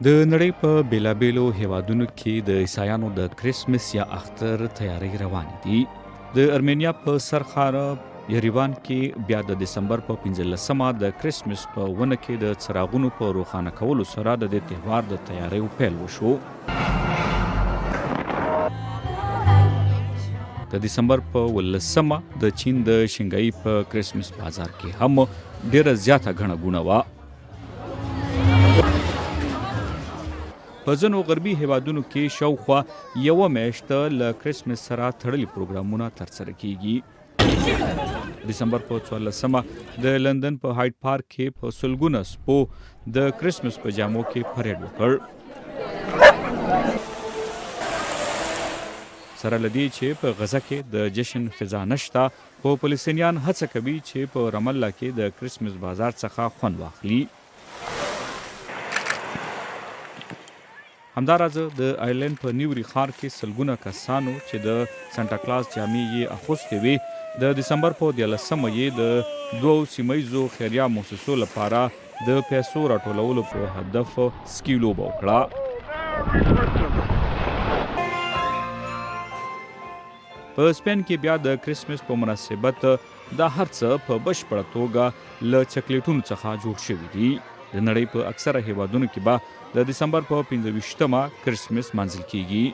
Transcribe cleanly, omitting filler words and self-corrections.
د نړۍ په بیلابیلو هیوادونو کې د عیسایانو د کرسمس یا اختر تیاری روانې دي. د ارمینیا په سرخاره یریوان کې بیا د دسمبر په 15مه د کرسمس په ونه کې د څراغونو په روښانه کولو سره د دې تهوار د تیاریو پیل وشو. د دسمبر په 18مه د چین د شنګای په کرسمس بازار کې هم ډیره زیاته غڼه غونه وه. په ځینو غربي هیوادونو کې شاوخوا یوه میاشت له کرسمس سره تړلي پروګرامونه ترسره کیږي. دسمبر په 14مه د لندن په هایډ پارک کې په سلګونه سپو د کرسمس په جامو کې پریډ وکړ. سره لدی چې په غزه کې د جشن فضا نشته، خو پولیسینیان هڅه کوي چې په رام الله کې د کرسمس بازار څخه خوند واخلي. همداراز د آیرلند په نیوري ښار کې سلګونه کسانو چې د سانتا کلاس جامې یې اغوستې وې د دسمبر په 13مه یې د 2 سیمه ییزو خیریه مؤسسو لپاره د پیسو راټولولو په هدف سکی لوبه وکړه. په سپین کې بیا د کرسمس په مناسبت دا هر څه په بشپړه توګه له چاکلیټونو څخه جوړ شوي دي. د نړۍ په اکثره هیوادونو کې به د دسمبر په 25مه کرسمس منځل کیږي.